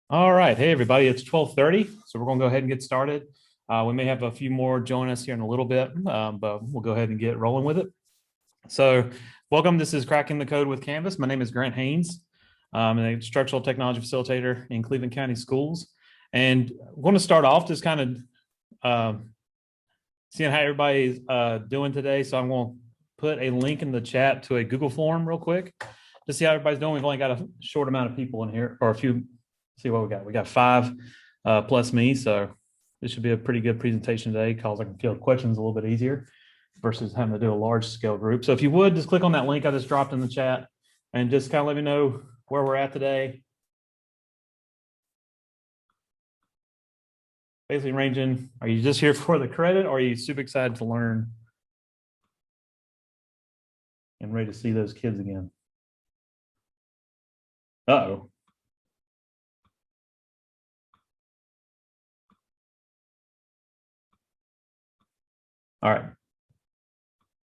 All right. Hey, everybody. It's 12:30, so we're going to go ahead and get started. We may have a few more join us here in a little bit, but we'll go ahead and get rolling with it. So welcome. This is Cracking the Code with Canvas. My name is Grant Haynes. I'm an instructional technology facilitator in Cleveland County Schools. And we're going to start off just kind of seeing how everybody's doing today. So I'm going to put a link in the chat to a Google form real quick to see how everybody's doing. We've only got a short amount of people in here, or a few. See what we got. We got 5 plus me, so this should be a pretty good presentation today because I can field questions a little bit easier versus having to do a large scale group. So if you would, just click on that link I just dropped in the chat and just kind of let me know where we're at today. Basically ranging, are you just here for the credit or are you super excited to learn and ready to see those kids again? Uh-oh. All right.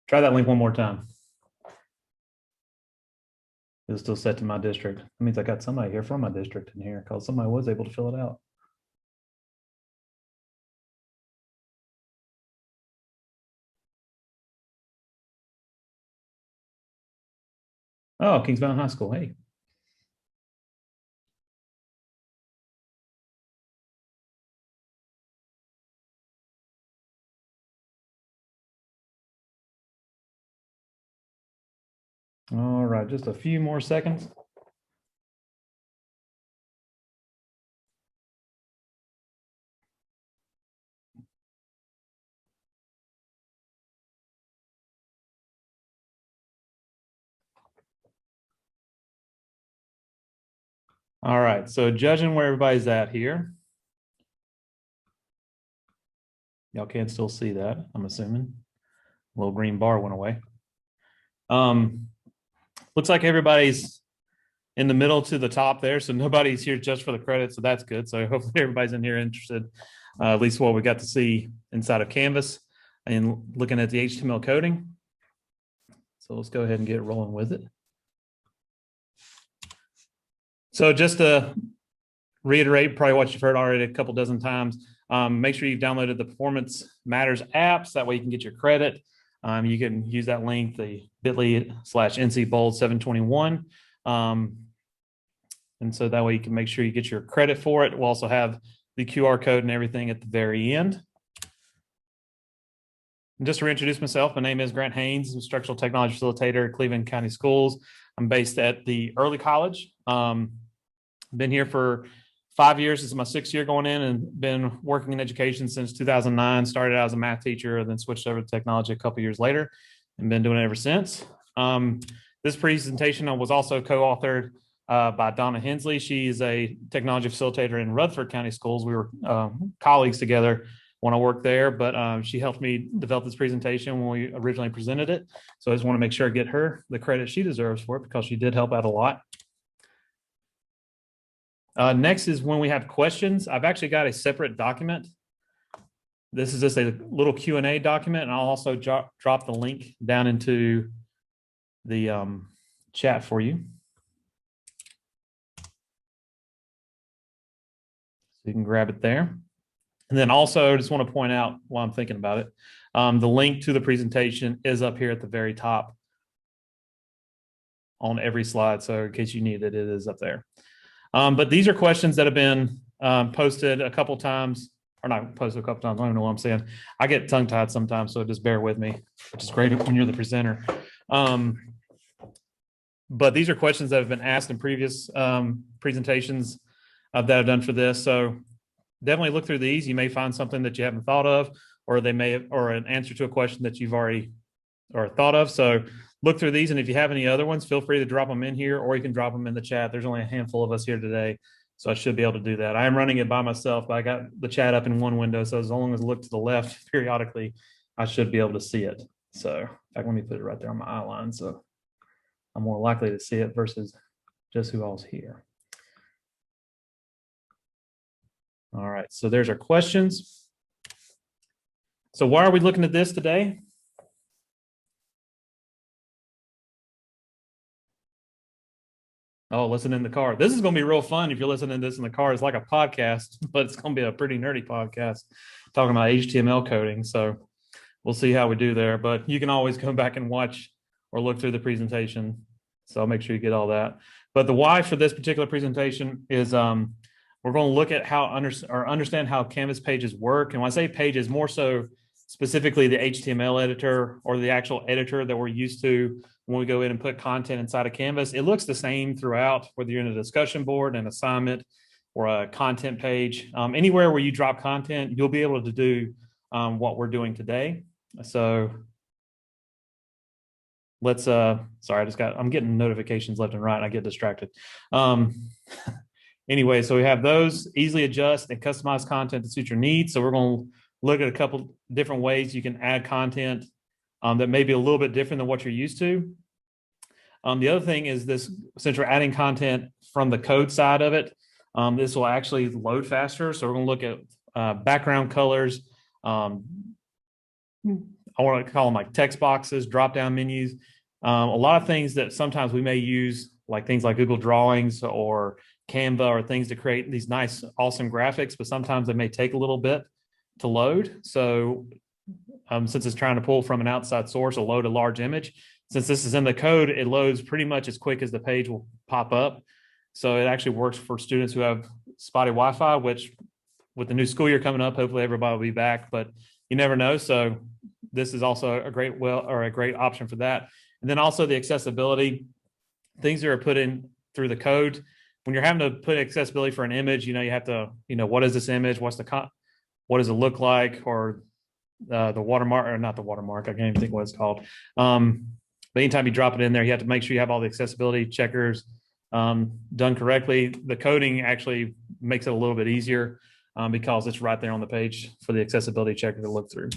Try that link one more time. It's still set to my district. That means I got somebody here from my district in here because somebody was able to fill it out. Oh, Kings Mountain High School. Hey. All right, just a few more seconds. All right, so judging where everybody's at here. Y'all can still see that, I'm assuming. A little green bar went away. Looks like everybody's in the middle to the top there, so nobody's here just for the credit, so that's good. So hopefully everybody's in here interested, at least what we got to see inside of Canvas and looking at the HTML coding. So let's go ahead and get rolling with it. So just to reiterate probably what you've heard already a couple dozen times, make sure you've downloaded the Performance Matters apps. That way you can get your credit. You can use that link, the bit.ly/NCBOLD 721. And so that way you can make sure you get your credit for it. We'll also have the QR code and everything at the very end. And just to reintroduce myself, my name is Grant Haynes, instructional technology facilitator at Cleveland County Schools. I'm based at the early college. Been here for 5 years. This is my 6th year going in, and been working in education since 2009. Started out as a math teacher and then switched over to technology a couple years later and been doing it ever since. This presentation was also co-authored by Donna Hensley. She's a technology facilitator in Rutherford County Schools. We were colleagues together when I worked there, but she helped me develop this presentation when we originally presented it. So I just want to make sure I get her the credit she deserves for it because she did help out a lot. Next is when we have questions. I've actually got a separate document. This is just a little Q&A document, and I'll also drop the link down into the chat for you. So you can grab it there. And then also, I just want to point out while I'm thinking about it, the link to the presentation is up here at the very top on every slide. So in case you need it, it is up there. But these are questions that have been posted a couple times, or not posted a couple times. I don't know what I'm saying. I get tongue tied sometimes, so just bear with me, which is great when you're the presenter. But these are questions that have been asked in previous presentations that I've done for this. So definitely look through these. You may find something that you haven't thought of, or they may have, or an answer to a question that you've already or thought of. So look through these, and if you have any other ones, feel free to drop them in here, or you can drop them in the chat. There's only a handful of us here today, So I should be able to do that. I am running it by myself, but I got the chat up in one window. So as long as I look to the left periodically, I should be able to see it. So in fact, let me put it right there on my outline. So I'm more likely to see it versus just who all's here. All right, so there's our questions. So why are we looking at this today? Oh, listen in the car. This is going to be real fun if you're listening to this in the car. It's like a podcast, but it's going to be a pretty nerdy podcast talking about HTML coding. So we'll see how we do there, but you can always go back and watch or look through the presentation. So I'll make sure you get all that. But the why for this particular presentation is we're going to look at how understand how Canvas pages work. And when I say pages, more so specifically the HTML editor or the actual editor that we're used to when we go in and put content inside of Canvas. It looks the same throughout, whether you're in a discussion board, an assignment, or a content page. Anywhere where you drop content, you'll be able to do what we're doing today. So let's, sorry, I'm getting notifications left and right, and I get distracted. Anyway, so we have those, easily adjust and customize content to suit your needs. So we're going to look at a couple different ways you can add content that may be a little bit different than what you're used to. The other thing is this, since we're adding content from the code side of it, this will actually load faster. So we're going to look at background colors. I want to call them like text boxes, drop-down menus. A lot of things that sometimes we may use, like things like Google Drawings or Canva or things to create these nice, awesome graphics, but sometimes they may take a little bit to load. So since it's trying to pull from an outside source or load a large image, since this is in the code, it loads pretty much as quick as the page will pop up. So it actually works for students who have spotty Wi-Fi, which with the new school year coming up, hopefully everybody will be back, but you never know. So this is also a great option for that. And then also the accessibility, things that are put in through the code. When you're having to put accessibility for an image, you have to, what is this image? What does it look like? Or the watermark, or not the watermark, I can't even think what it's called. But anytime you drop it in there, you have to make sure you have all the accessibility checkers done correctly. The coding actually makes it a little bit easier because it's right there on the page for the accessibility checker to look through.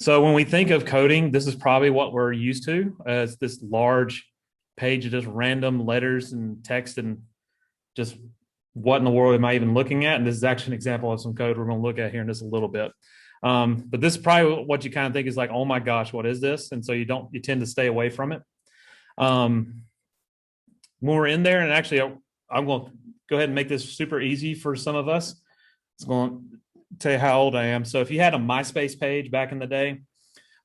So when we think of coding, this is probably what we're used to as this large page of just random letters and text and just what in the world am I even looking at? And this is actually an example of some code we're going to look at here in just a little bit. But this is probably what you kind of think is like, oh my gosh, what is this? And so you tend to stay away from it. When we're in there, and actually I'm going to go ahead and make this super easy for some of us. It's going to tell you how old I am. So if you had a MySpace page back in the day,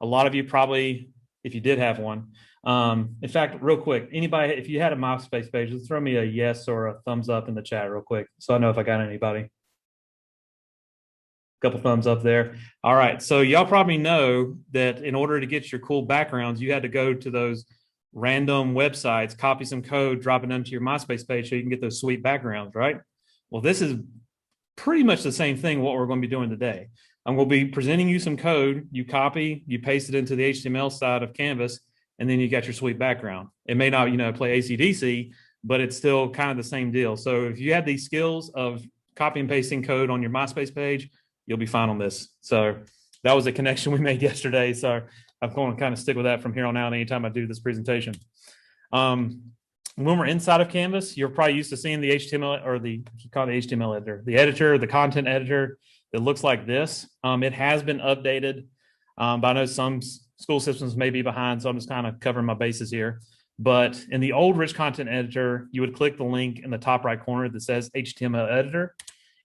a lot of you probably, if you did have one, in fact, real quick, anybody, if you had a MySpace page, just throw me a yes or a thumbs up in the chat real quick, so I know if I got anybody. Couple thumbs up there. All right, so y'all probably know that in order to get your cool backgrounds, you had to go to those random websites, copy some code, drop it onto your MySpace page so you can get those sweet backgrounds, right? Well, this is pretty much the same thing what we're going to be doing today. I'm going to be presenting you some code, you copy, you paste it into the HTML side of Canvas, and then you got your sweet background. It may not, play AC/DC, but it's still kind of the same deal. So if you have these skills of copy and pasting code on your MySpace page, you'll be fine on this. So that was a connection we made yesterday. So I'm going to kind of stick with that from here on out anytime I do this presentation. When we're inside of Canvas, you're probably used to seeing the HTML or the HTML editor, the editor, the content editor that looks like this. It has been updated, but I know some school systems may be behind, so I'm just kind of covering my bases here. But in the old rich content editor, you would click the link in the top right corner that says HTML editor.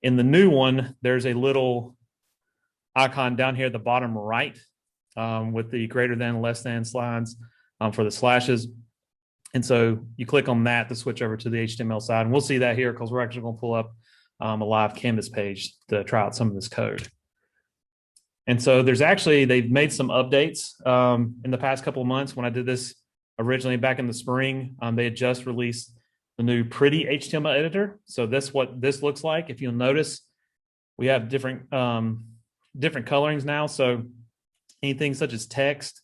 In the new one, there's a little icon down here at the bottom right with the greater than, less than slides for the slashes. And so you click on that to switch over to the HTML side. And we'll see that here because we're actually going to pull up a live Canvas page to try out some of this code. And so they've made some updates in the past couple of months. When I did this originally back in the spring, they had just released the new pretty HTML editor. So that's what this looks like. If you'll notice, we have different colorings now. So anything such as text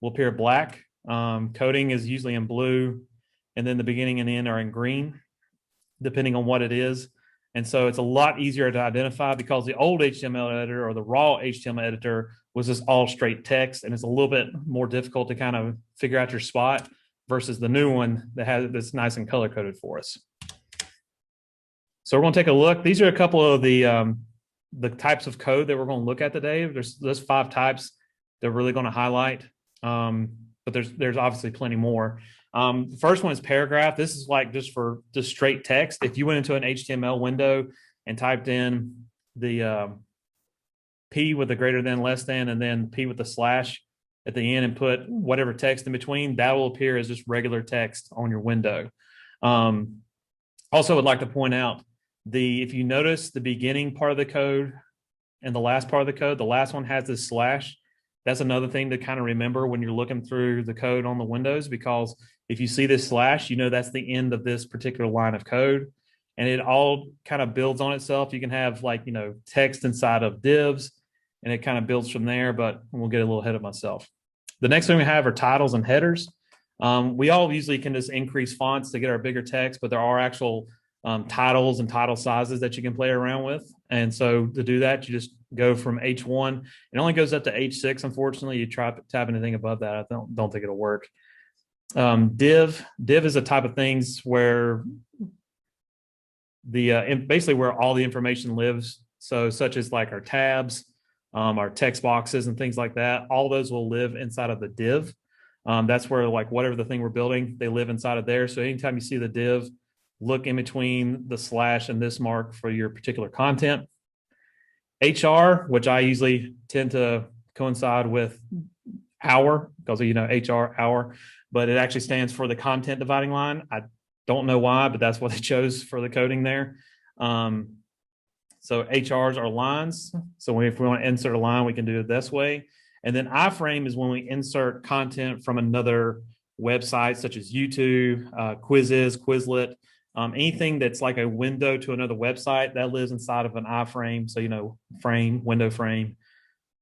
will appear black. Coding is usually in blue, and then the beginning and end are in green. depending on what it is. And so it's a lot easier to identify because the old HTML editor or the raw HTML editor was just all straight text. And it's a little bit more difficult to kind of figure out your spot versus the new one that has this nice and color coded for us. So we're going to take a look. These are a couple of the types of code that we're going to look at today. There's 5 types that we're really going to highlight. But there's obviously plenty more. The first one is paragraph. This is like just for just straight text. If you went into an HTML window and typed in the P with a greater than, less than, and then P with a slash at the end and put whatever text in between, that will appear as just regular text on your window. Also would like to point out if you notice the beginning part of the code and the last part of the code, the last one has this slash. That's another thing to kind of remember when you're looking through the code on the windows, because if you see this slash, you know that's the end of this particular line of code. And it all kind of builds on itself. You can have text inside of divs, and it kind of builds from there, but we'll get a little ahead of myself. The next thing we have are titles and headers. We all usually can just increase fonts to get our bigger text, but there are actual titles and title sizes that you can play around with. And so to do that, you just go from H1. It only goes up to H6. Unfortunately, you try to tap anything above that, I don't think it'll work. Div is a type of things where basically where all the information lives. So such as like our tabs, our text boxes and things like that. All those will live inside of the div. That's where whatever the thing we're building, they live inside of there. So anytime you see the div, look in between the slash and this mark for your particular content. HR, which I usually tend to coincide with hour, because HR, hour, but it actually stands for the content dividing line. I don't know why, but that's what they chose for the coding there. So HRs are lines. So if we want to insert a line, we can do it this way. And then iframe is when we insert content from another website, such as YouTube, Quizzes, Quizlet, anything that's like a window to another website that lives inside of an iframe. So, frame, window frame,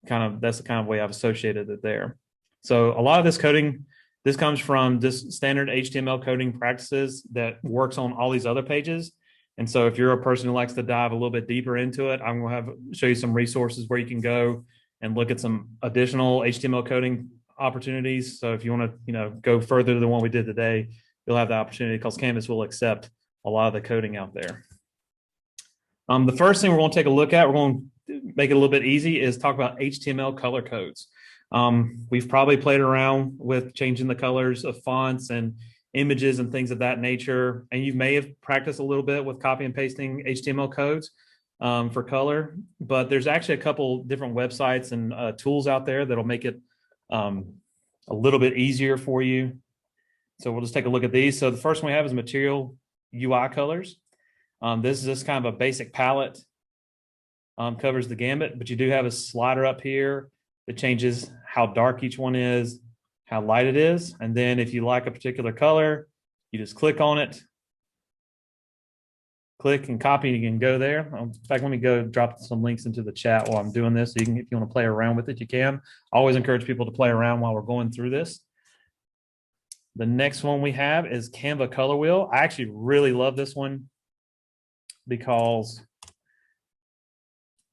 that's the kind of way I've associated it there. So a lot of this coding, this comes from just standard HTML coding practices that works on all these other pages. And so if you're a person who likes to dive a little bit deeper into it, I'm going to show you some resources where you can go and look at some additional HTML coding opportunities. So if you want to, go further than what we did today, you'll have the opportunity, because Canvas will accept a lot of the coding out there. The first thing we're going to take a look at, we're going to make it a little bit easy, is talk about HTML color codes. We've probably played around with changing the colors of fonts and images and things of that nature. And you may have practiced a little bit with copy and pasting HTML codes for color, but there's actually a couple different websites and tools out there that'll make it a little bit easier for you. So we'll just take a look at these. So the first one we have is Material UI Colors. This is just kind of a basic palette, covers the gamut, but you do have a slider up here that changes how dark each one is, how light it is. And then if you like a particular color, you just click on it, click and copy, you can go there. In fact, let me go drop some links into the chat while I'm doing this. So if you want to play around with it, you can. I always encourage people to play around while we're going through this. The next one we have is Canva Color Wheel. I actually really love this one because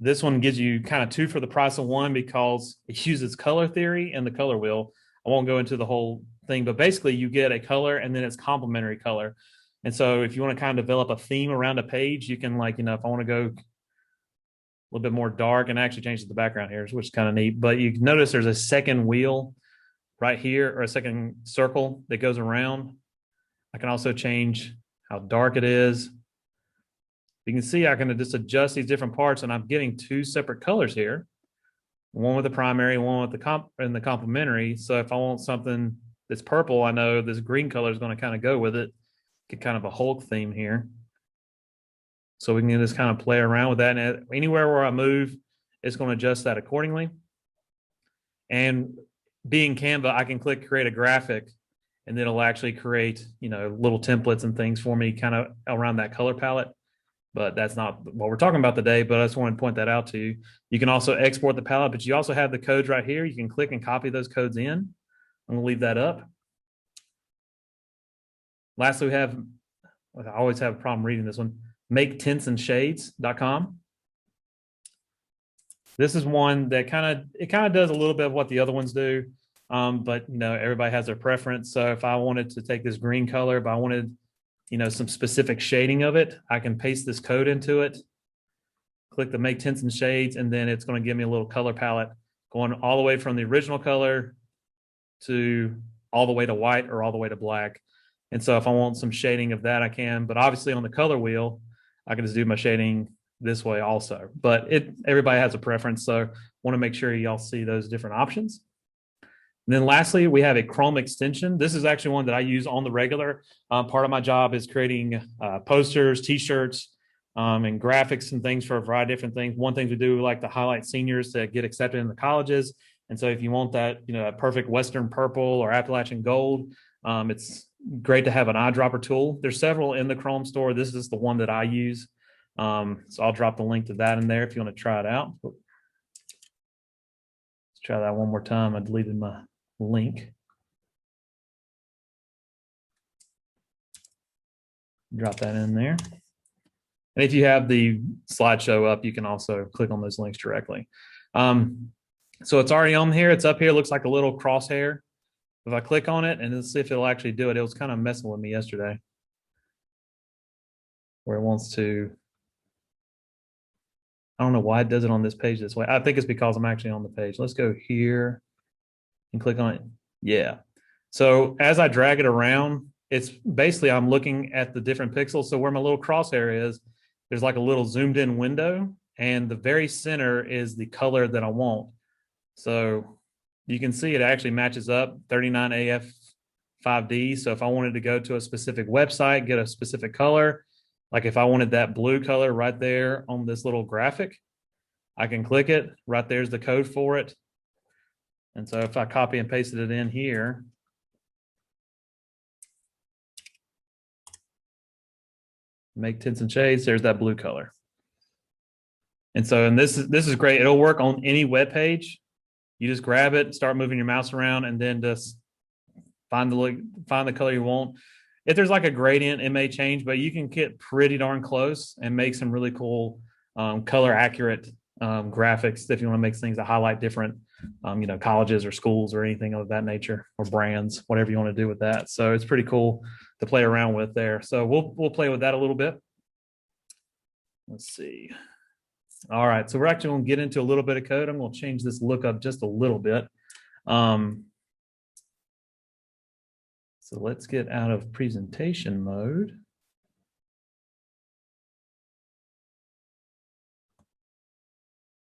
this one gives you kind of 2 for the price of 1, because it uses color theory and the color wheel. I won't go into the whole thing, but basically you get a color and then it's complementary color. And so if you want to kind of develop a theme around a page, you can if I want to go a little bit more dark, and actually change the background here, which is kind of neat. But you notice there's a second wheel right here, or a second circle that goes around. I can also change how dark it is. You can see I can just adjust these different parts, and I'm getting 2 separate colors here. One with the primary, one with the complementary. So if I want something that's purple, I know this green color is going to kind of go with it. Get kind of a Hulk theme here. So we can just kind of play around with that. And anywhere where I move, it's going to adjust that accordingly. And being Canva, I can click create a graphic, and then it'll actually create, little templates and things for me kind of around that color palette. But that's not what we're talking about today, but I just wanted to point that out to you. You can also export the palette, but you also have the codes right here. You can click and copy those codes in. I'm going to leave that up. Lastly, we have I always have a problem reading this one, maketintsandshades.com. This is one that kind of does a little bit of what the other ones do. But everybody has their preference. So if I wanted to take this green color, if I wanted, some specific shading of it, I can paste this code into it, click the make tints and shades, and then it's going to give me a little color palette going all the way from the original color to all the way to white or all the way to black. And so if I want some shading of that, I can, but obviously on the color wheel, I can just do my shading this way also, but everybody has a preference. So want to make sure y'all see those different options. And then lastly, we have a Chrome extension. This is actually one that I use on the regular. Part of my job is creating posters, t-shirts, and graphics and things for a variety of different things. One thing we do, we like to highlight seniors that get accepted in the colleges. And so if you want that, a perfect Western purple or Appalachian gold, it's great to have an eyedropper tool. There's several in the Chrome store. This is the one that I use. So I'll drop the link to that in there if you want to try it out. Let's try that one more time. I deleted my link. Drop that in there. And if you have the slideshow up, you can also click on those links directly. So it's already on here. It's up here. It looks like a little crosshair. If I click on it and let's see if it'll actually do it. It was kind of messing with me yesterday where it wants to. I don't know why it does it on this page this way. I think it's because I'm actually on the page. Let's go here and click on it. Yeah. So as I drag it around, it's basically I'm looking at the different pixels. So where my little crosshair is, there's like a little zoomed in window, and the very center is the color that I want. So you can see it actually matches up 39AF5D. So if I wanted to go to a specific website, get a specific color, like if I wanted that blue color right there on this little graphic, I can click it. Right there's the code for it. And so if I copy and pasted it in here, make tints and shades, there's that blue color. And so, and this is great. It'll work on any web page. You just grab it, start moving your mouse around, and then just find the color you want. If there's like a gradient, it may change, but you can get pretty darn close and make some really cool color accurate graphics if you want to make things that highlight different colleges or schools or anything of that nature, or brands, whatever you want to do with that. So it's pretty cool to play around with there. So we'll play with that a little bit. Let's see. All right, so we're actually going to get into a little bit of code. I'm going to change this lookup just a little bit. So let's get out of presentation mode.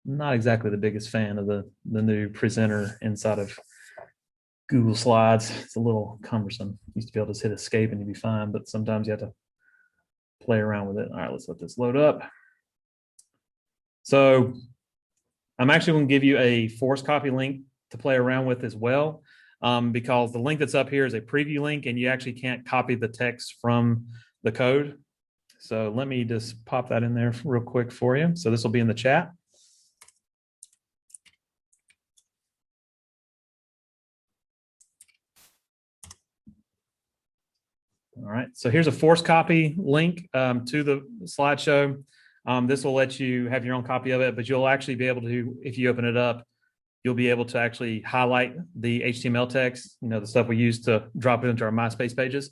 Not exactly the biggest fan of the new presenter inside of Google Slides. It's a little cumbersome. Used to be able to just hit escape and you'd be fine, but sometimes you have to play around with it. All right, let's let this load up. So I'm actually going to give you a force copy link to play around with as well, because the link that's up here is a preview link and you actually can't copy the text from the code. So let me just pop that in there real quick for you. So this will be in the chat. All right, so here's a force copy link to the slideshow. This will let you have your own copy of it, but you'll actually be able to, if you open it up, you'll be able to actually highlight the HTML text, the stuff we use to drop it into our MySpace pages.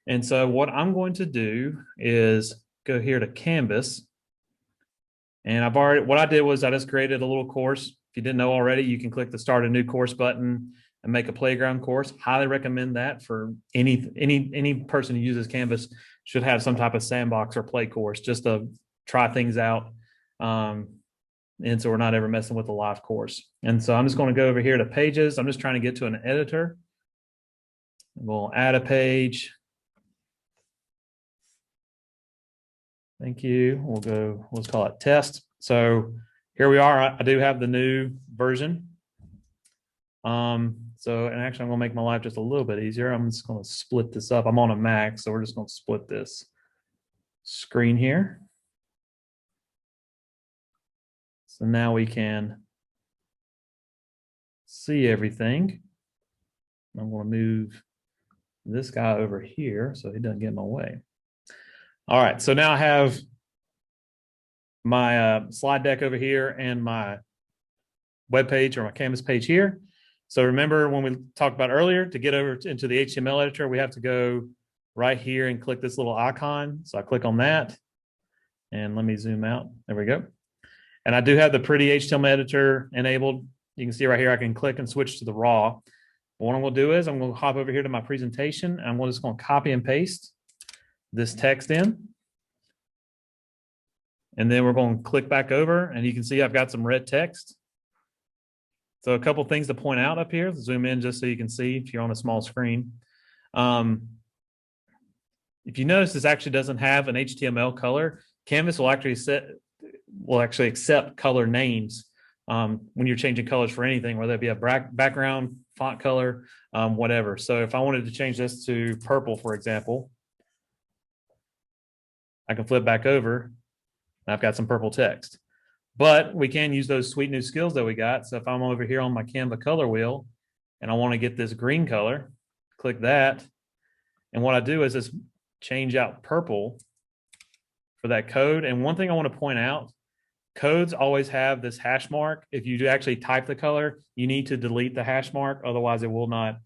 And so what I'm going to do is go here to Canvas. And what I did was I just created a little course. If you didn't know already, you can click the start a new course button and make a playground course. Highly recommend that for any person who uses Canvas. Should have some type of sandbox or play course just to try things out. And so we're not ever messing with a live course. And so I'm just going to go over here to pages. I'm just trying to get to an editor. We'll add a page. Thank you. We'll go, let's call it test. So here we are. I do have the new version. And actually I'm going to make my life just a little bit easier. I'm just going to split this up. I'm on a Mac, so we're just going to split this screen here. So now we can see everything. I'm going to move this guy over here so he doesn't get in my way. All right, so now I have my slide deck over here and my web page or my Canvas page here. So remember when we talked about earlier, to get over into the HTML editor, we have to go right here and click this little icon. So I click on that and let me zoom out. There we go. And I do have the pretty HTML editor enabled. You can see right here, I can click and switch to the raw. What I'm going to do is I'm going to hop over here to my presentation and I'm just going to copy and paste this text in. And then we're going to click back over and you can see I've got some red text. So a couple things to point out up here. Zoom in just so you can see if you're on a small screen. If you notice, this actually doesn't have an HTML color. Canvas will actually accept color names when you're changing colors for anything, whether it be a background, font color, whatever. So if I wanted to change this to purple, for example, I can flip back over and I've got some purple text. But we can use those sweet new skills that we got. So if I'm over here on my Canva color wheel and I want to get this green color, click that. And what I do is just change out purple for that code. And one thing I want to point out, codes always have this hash mark. If you do actually type the color, you need to delete the hash mark. Otherwise, it will not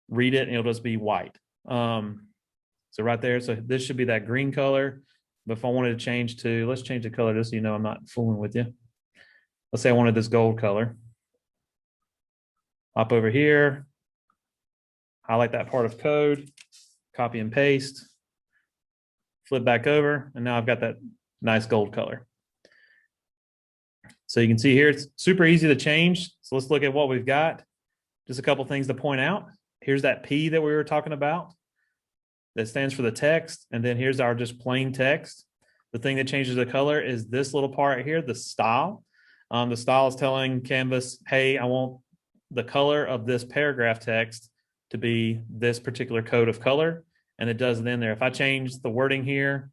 read it and it'll just be white. So right there, so this should be that green color. But if I wanted to change to, let's change the color just so you know I'm not fooling with you. Let's say I wanted this gold color. Hop over here, highlight that part of code, copy and paste, flip back over, and now I've got that nice gold color. So you can see here, it's super easy to change. So let's look at what we've got. Just a couple things to point out. Here's that P that we were talking about. That stands for the text. And then here's our just plain text. The thing that changes the color is this little part here, the style. The style is telling Canvas, hey, I want the color of this paragraph text to be this particular code of color. And it does it in there. If I change the wording here,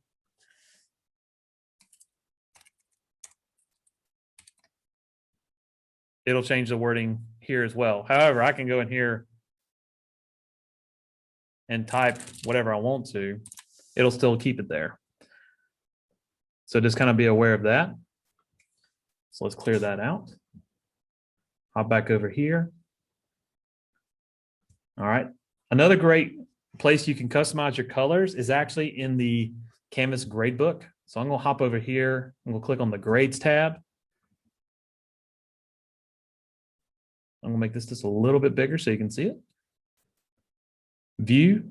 it'll change the wording here as well. However, I can go in here and type whatever I want to, it'll still keep it there. So just kind of be aware of that. So let's clear that out. Hop back over here. All right. Another great place you can customize your colors is actually in the Canvas gradebook. So I'm going to hop over here and we'll click on the grades tab. I'm going to make this just a little bit bigger so you can see it. View,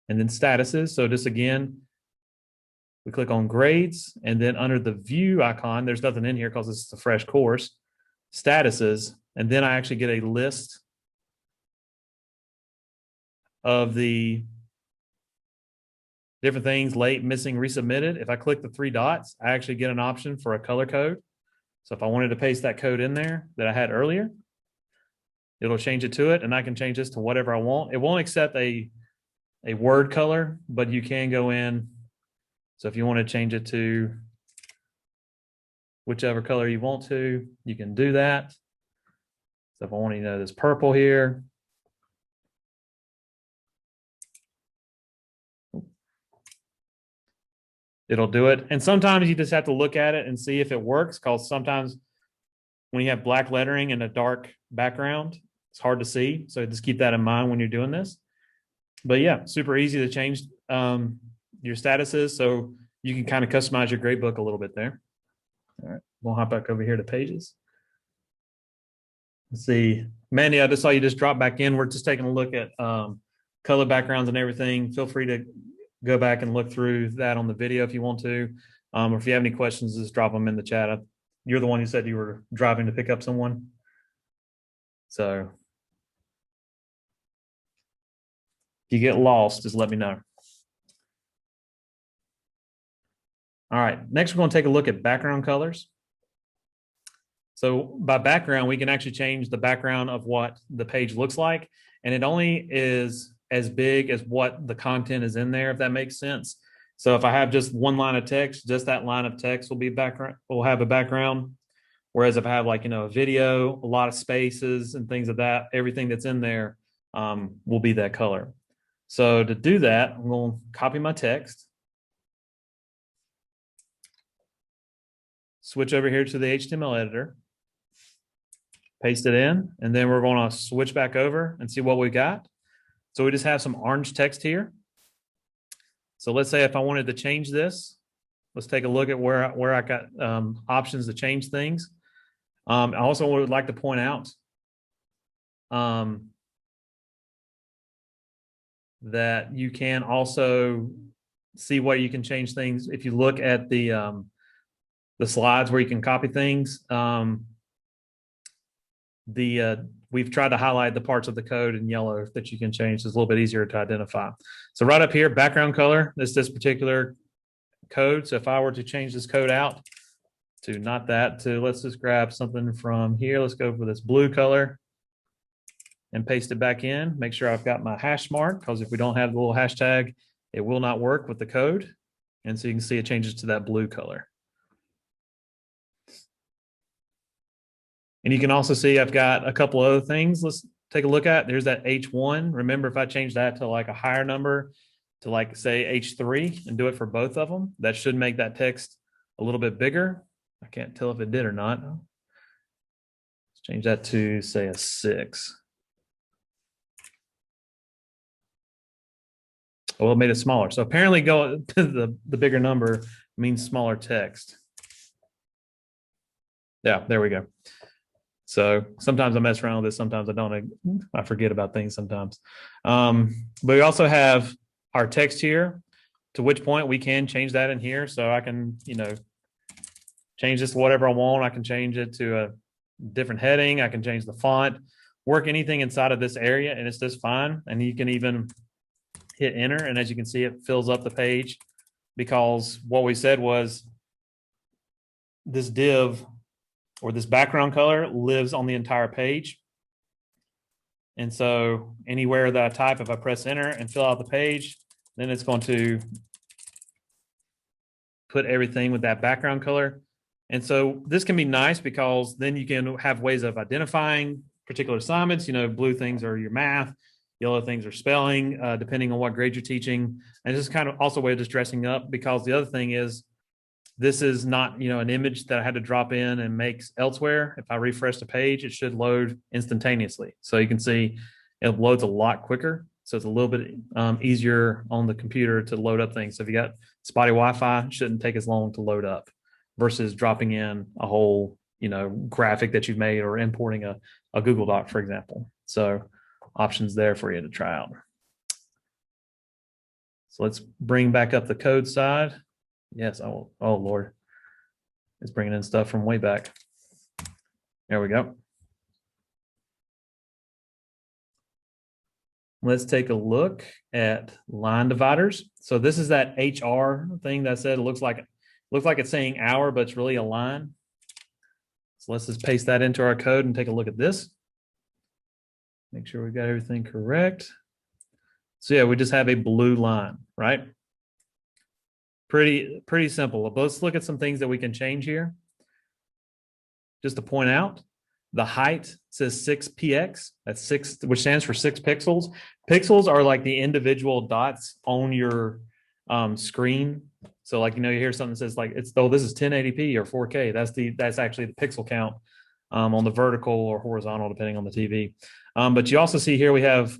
and then statuses. So just again, we click on grades, and then under the view icon, there's nothing in here because it's a fresh course, statuses, and then I actually get a list of the different things, late, missing, resubmitted. If I click the three dots, I actually get an option for a color code. So if I wanted to paste that code in there that I had earlier, it'll change it to it, and I can change this to whatever I want. It won't accept a word color, but you can go in. So if you want to change it to whichever color you want to, you can do that. So if I want to know this purple here, it'll do it. And sometimes you just have to look at it and see if it works, because sometimes when you have black lettering and a dark background, it's hard to see. So just keep that in mind when you're doing this. But yeah, super easy to change your statuses. So you can kind of customize your gradebook a little bit there. All right, we'll hop back over here to pages. Let's see. Mandy, I just saw you just drop back in. We're just taking a look at color backgrounds and everything. Feel free to go back and look through that on the video if you want to. Or if you have any questions, just drop them in the chat. You're the one who said you were driving to pick up someone. So if you get lost, just let me know. All right, next we're going to take a look at background colors. So by background, we can actually change the background of what the page looks like. And it only is as big as what the content is in there, if that makes sense. So if I have just one line of text, just that line of text will be background, will have a background. Whereas if I have like, a video, a lot of spaces and things of that, everything that's in there will be that color. So to do that, I'm going to copy my text. switch over here to the HTML editor, paste it in, and then we're going to switch back over and see what we got. So we just have some orange text here. So let's say if I wanted to change this, let's take a look at where I got options to change things. I also would like to point out that you can also see where you can change things. If you look at the slides where you can copy things, we've tried to highlight the parts of the code in yellow that you can change. It's a little bit easier to identify. So right up here, background color, this particular code. So if I were to change this code out to not that, to let's just grab something from here. Let's go for this blue color and paste it back in. Make sure I've got my hash mark, because if we don't have the little hashtag, it will not work with the code. And so you can see it changes to that blue color. And you can also see I've got a couple other things. Let's take a look at. There's that H1. Remember, if I change that to like a higher number, to like say H3 and do it for both of them, that should make that text a little bit bigger. I can't tell if it did or not. Let's change that to say a 6. Well, it made it smaller. So apparently go to the bigger number means smaller text. Yeah, there we go. So sometimes I mess around with this. Sometimes I don't. I forget about things sometimes. But we also have our text here, to which point we can change that in here. So I can, change this to whatever I want. I can change it to a different heading. I can change the font, work anything inside of this area, and it's just fine. And you can even hit enter. And as you can see, it fills up the page, because what we said was this div or this background color lives on the entire page. And so anywhere that I type, if I press enter and fill out the page, then it's going to put everything with that background color. And so this can be nice, because then you can have ways of identifying particular assignments. Blue things are your math, yellow things are spelling, depending on what grade you're teaching. And this is kind of also a way of just dressing up, because the other thing is, this is not, an image that I had to drop in and make elsewhere. If I refresh the page, it should load instantaneously. So you can see it loads a lot quicker. So it's a little bit easier on the computer to load up things. So if you got spotty Wi-Fi, it shouldn't take as long to load up versus dropping in a whole, graphic that you've made, or importing a Google Doc, for example. So options there for you to try out. So let's bring back up the code side. Yes. Oh, Lord. It's bringing in stuff from way back. There we go. Let's take a look at line dividers. So this is that HR thing that I said it looks like it's saying hour, but it's really a line. So let's just paste that into our code and take a look at this. Make sure we've got everything correct. So yeah, we just have a blue line, right? Pretty simple. But let's look at some things that we can change here. Just to point out, the height says 6px. That's 6, which stands for 6 pixels. Pixels are like the individual dots on your screen. So like, you hear something that says like, this is 1080p or 4K. That's actually the pixel count on the vertical or horizontal, depending on the TV. But you also see here we have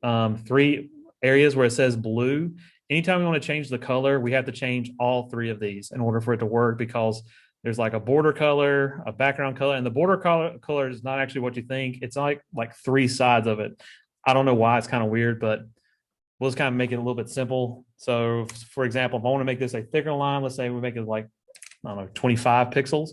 3 areas where it says blue. Anytime we want to change the color, we have to change all 3 of these in order for it to work, because there's like a border color, a background color, and the border color is not actually what you think. It's like 3 sides of it. I don't know why. It's kind of weird, but we'll just kind of make it a little bit simple. So for example, if I want to make this a thicker line, let's say we make it like, 25 pixels.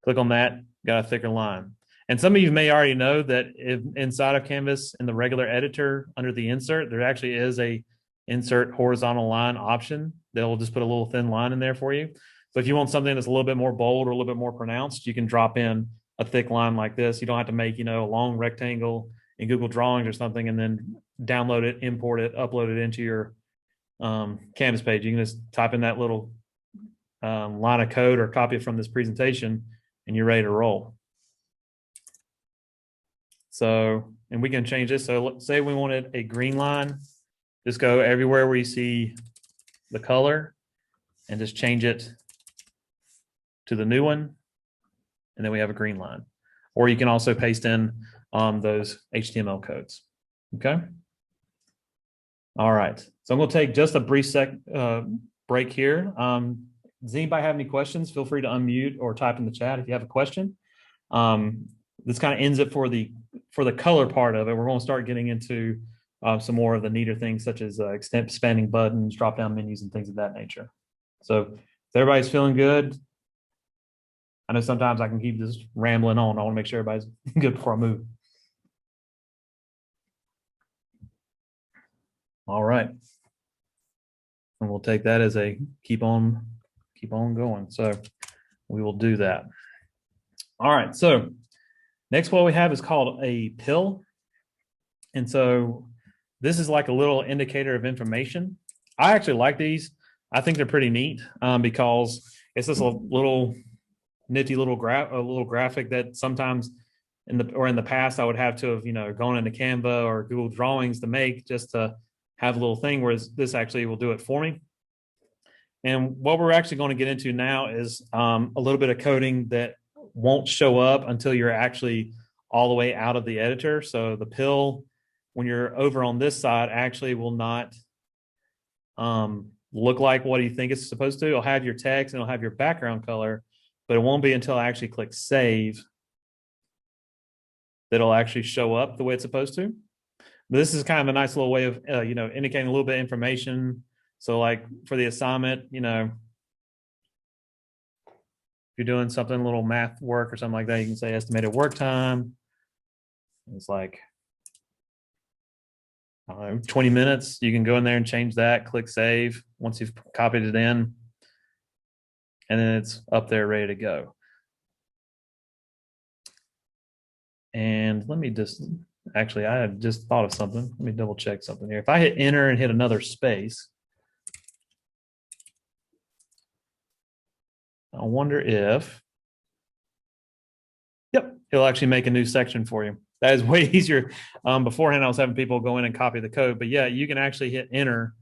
Click on that, got a thicker line. And some of you may already know that if inside of Canvas in the regular editor under the insert, there actually is a insert horizontal line option that will just put a little thin line in there for you. So if you want something that's a little bit more bold or a little bit more pronounced, you can drop in a thick line like this. You don't have to make, a long rectangle in Google Drawings or something and then download it, import it, upload it into your Canvas page. You can just type in that little line of code or copy it from this presentation and you're ready to roll. So, and we can change this. So let's say we wanted a green line. Just go everywhere where you see the color and just change it to the new one, and then we have a green line. Or you can also paste in those HTML codes. Okay. All right. So I'm going to take just a brief break here. Does anybody have any questions? Feel free to unmute or type in the chat if you have a question. This kind of ends it for the color part of it. We're going to start getting into some more of the neater things, such as expanding buttons, drop-down menus, and things of that nature. So if everybody's feeling good, I know sometimes I can keep just rambling on. I want to make sure everybody's good before I move. All right. And we'll take that as a keep on going. So we will do that. All right. So next, what we have is called a pill. And so this is like a little indicator of information. I actually like these. I think they're pretty neat because it's just a little nifty little graphic that sometimes in the past I would have to have gone into Canva or Google Drawings to make just to have a little thing, whereas this actually will do it for me. And what we're actually going to get into now is a little bit of coding that won't show up until you're actually all the way out of the editor. So the pill, when you're over on this side, actually will not look like what you think it's supposed to. It'll have your text and it'll have your background color, but it won't be until I actually click save that it'll actually show up the way it's supposed to. But this is kind of a nice little way of indicating a little bit of information. So like for the assignment, if you're doing something, a little math work or something like that, you can say estimated work time. It's like 20 minutes. You can go in there and change that, click save once you've copied it in, and then it's up there ready to go. And let me just, actually, I have just thought of something. Let me double check something here. If I hit enter and hit another space, I wonder if, yep, it'll actually make a new section for you. That is way easier. Beforehand, I was having people go in and copy the code, but yeah, you can actually hit enter,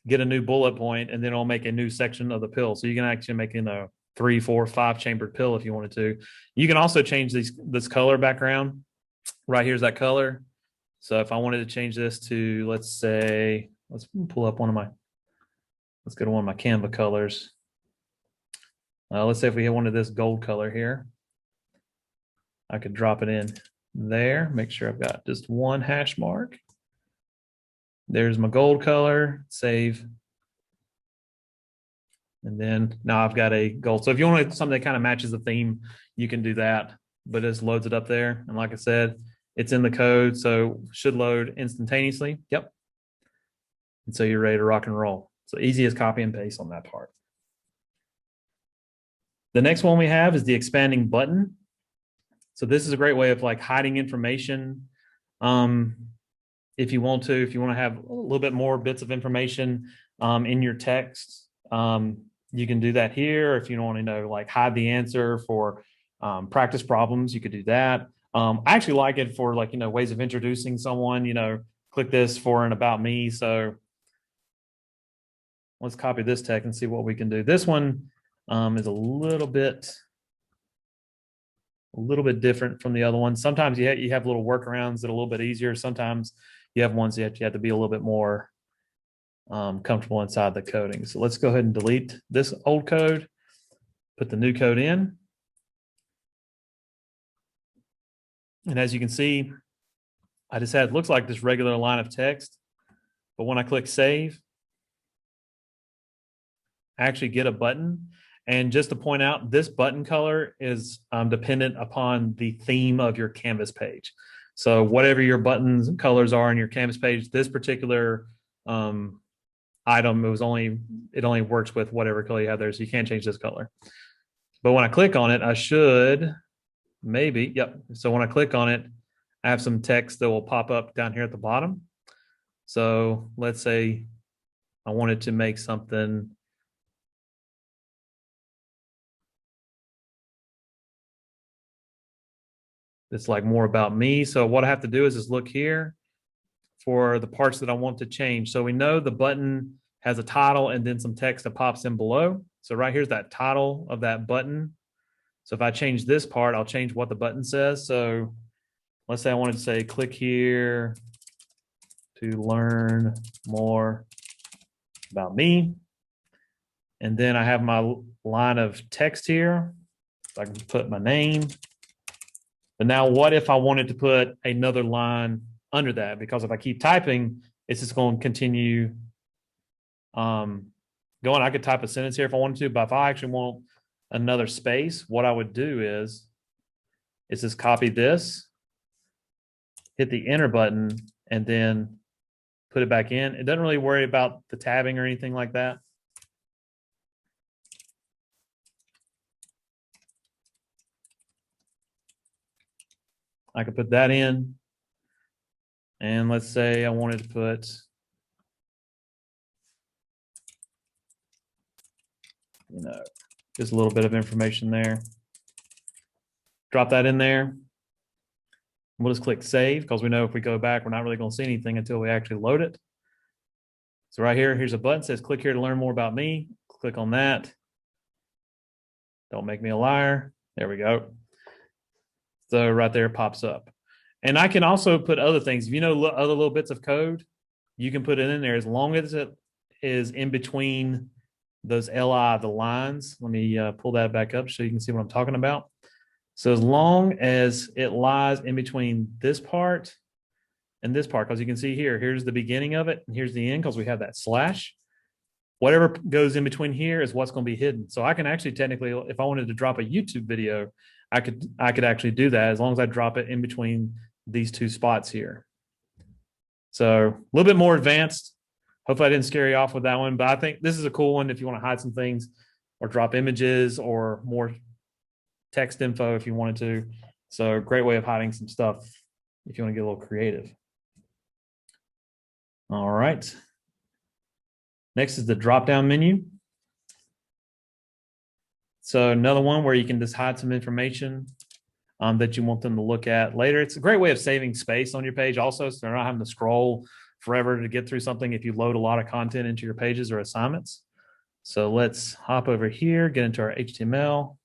get a new bullet point, and then it'll make a new section of the pill. So you can actually make 3, 4, 5 chambered pill if you wanted to. You can also change this color background. Right here's that color. So if I wanted to change this to, let's say, let's pull up let's go to one of my Canva colors. Let's say if we wanted this gold color here, I could drop it in there, make sure I've got just one hash mark. There's my gold color, save. And then now I've got a gold. So if you want something that kind of matches the theme, you can do that, but it just loads it up there. And like I said, it's in the code, so should load instantaneously. Yep. And so you're ready to rock and roll. So easy as copy and paste on that part. The next one we have is the expanding button. So this is a great way of like hiding information. If you want to have a little bit more bits of information in your text, you can do that here. If you don't want to like hide the answer for practice problems, you could do that. I actually like it for like, ways of introducing someone, click this for an about me. So let's copy this text and see what we can do. This one is a little bit different from the other one. Sometimes you have little workarounds that are a little bit easier. Sometimes you have ones that you have to be a little bit more comfortable inside the coding. So let's go ahead and delete this old code, put the new code in. And as you can see, I just had, it looks like this regular line of text, but when I click save, I actually get a button. And just to point out, this button color is dependent upon the theme of your Canvas page. So whatever your buttons and colors are on your Canvas page, this particular item, it only works with whatever color you have there. So you can't change this color. But when I click on it, I should maybe, yep. So when I click on it, I have some text that will pop up down here at the bottom. So let's say I wanted to make something it's like more about me. So what I have to do is just look here for the parts that I want to change. So we know the button has a title and then some text that pops in below. So right here's that title of that button. So if I change this part, I'll change what the button says. So let's say I wanted to say, click here to learn more about me. And then I have my line of text here. So I can put my name. But now what if I wanted to put another line under that? Because if I keep typing, it's just going to continue going. I could type a sentence here if I wanted to, but if I actually want another space, what I would do is just copy this, hit the enter button, and then put it back in. It doesn't really worry about the tabbing or anything like that. I could put that in. And let's say I wanted to put, just a little bit of information there. Drop that in there. We'll just click save because we know if we go back, we're not really going to see anything until we actually load it. So right here, here's a button that says click here to learn more about me. Click on that. Don't make me a liar. There we go. So right there pops up. And I can also put other things. If you know other little bits of code, you can put it in there as long as it is in between those LI, the lines. Let me pull that back up so you can see what I'm talking about. So as long as it lies in between this part and this part, because you can see here, here's the beginning of it, and here's the end because we have that slash. Whatever goes in between here is what's going to be hidden. So I can actually technically, if I wanted to drop a YouTube video, I could actually do that as long as I drop it in between these two spots here. So a little bit more advanced. Hopefully I didn't scare you off with that one, but I think this is a cool one if you want to hide some things or drop images or more text info if you wanted to. So great way of hiding some stuff if you want to get a little creative. All right. Next is the drop-down menu. So another one where you can just hide some information that you want them to look at later. It's a great way of saving space on your page also, so they're not having to scroll forever to get through something if you load a lot of content into your pages or assignments. So let's hop over here, get into our HTML.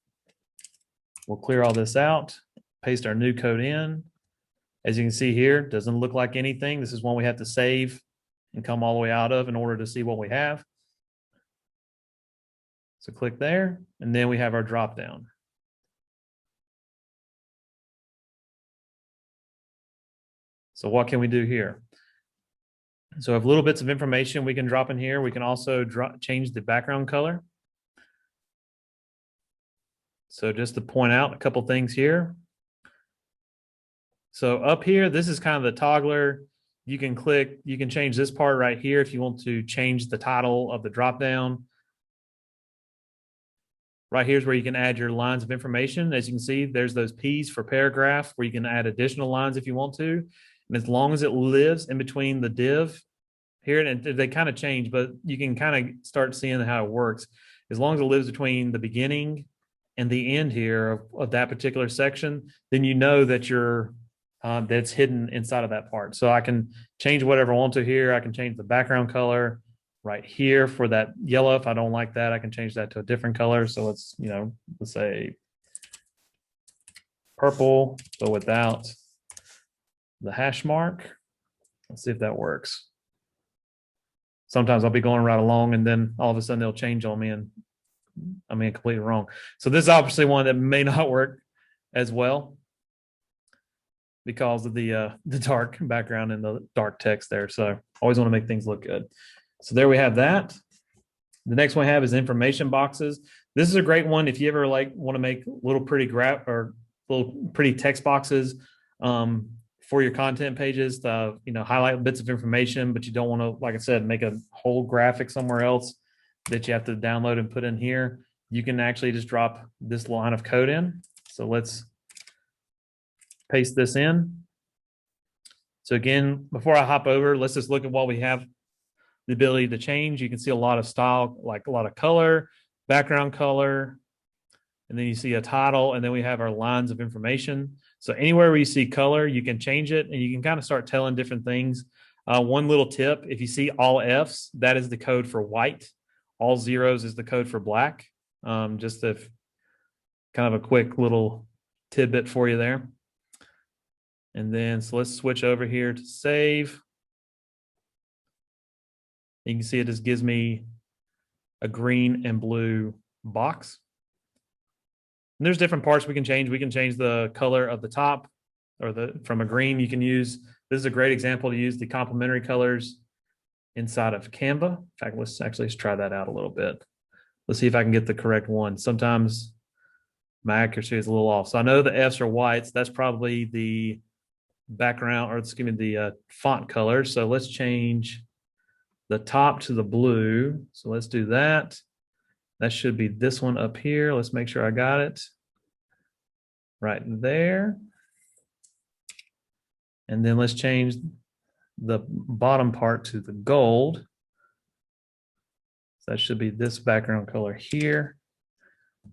We'll clear all this out, paste our new code in. As you can see here, it doesn't look like anything. This is one we have to save and come all the way out of in order to see what we have. So click there, and then we have our drop down. So what can we do here? So if little bits of information we can drop in here, we can also change the background color. So just to point out a couple things here. So up here, this is kind of the toggler. You can click, you can change this part right here if you want to change the title of the dropdown. Right here is where you can add your lines of information. As you can see, there's those P's for paragraph where you can add additional lines if you want to. And as long as it lives in between the div here, and they kind of change, but you can kind of start seeing how it works. As long as it lives between the beginning and the end here of that particular section, then you know that you're that's hidden inside of that part. So I can change whatever I want to here. I can change the background color right here for that yellow. If I don't like that, I can change that to a different color. So let's, let's say purple, but without the hash mark. Let's see if that works. Sometimes I'll be going right along and then all of a sudden they'll change on me and I'm completely wrong. So this is obviously one that may not work as well because of the dark background and the dark text there. So always want to make things look good. So there we have that. The next one I have is information boxes. This is a great one if you ever want to make little pretty graph or little pretty text boxes for your content pages to highlight bits of information, but you don't want to, like I said, make a whole graphic somewhere else that you have to download and put in here. You can actually just drop this line of code in. So let's paste this in. So again, before I hop over, let's just look at what we have the ability to change. You can see a lot of style, like a lot of color, background color, and then you see a title, and then we have our lines of information. So anywhere where you see color, you can change it, and you can kind of start telling different things. One little tip, if you see all Fs, that is the code for white, all zeros is the code for black. Just if kind of a quick little tidbit for you there. And then, so let's switch over here to save. You can see it just gives me a green and blue box. And there's different parts we can change. We can change the color of the top, or from a green you can use. This is a great example to use the complementary colors inside of Canva. In fact, let's try that out a little bit. Let's see if I can get the correct one. Sometimes my accuracy is a little off. So I know the F's are whites. That's probably the background, or excuse me, the font color. So let's change the top to the blue. So let's do that. That should be this one up here. Let's make sure I got it right there. And then let's change the bottom part to the gold. So that should be this background color here.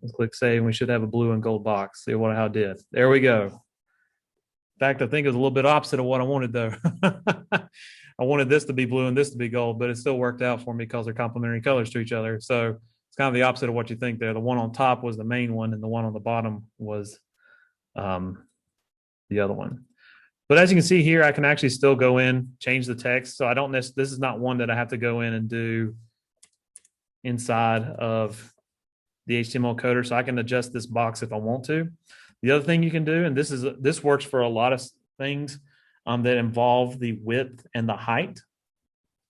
Let's click save, and we should have a blue and gold box. See how it did. There we go. In fact, I think it was a little bit opposite of what I wanted, though. I wanted this to be blue and this to be gold, but it still worked out for me because they're complementary colors to each other. So it's kind of the opposite of what you think there. The one on top was the main one, and the one on the bottom was the other one. But as you can see here, I can actually still go in, change the text. So I don't this is not one that I have to go in and do inside of the HTML coder. So I can adjust this box if I want to. The other thing you can do, and this works for a lot of things that involve the width and the height.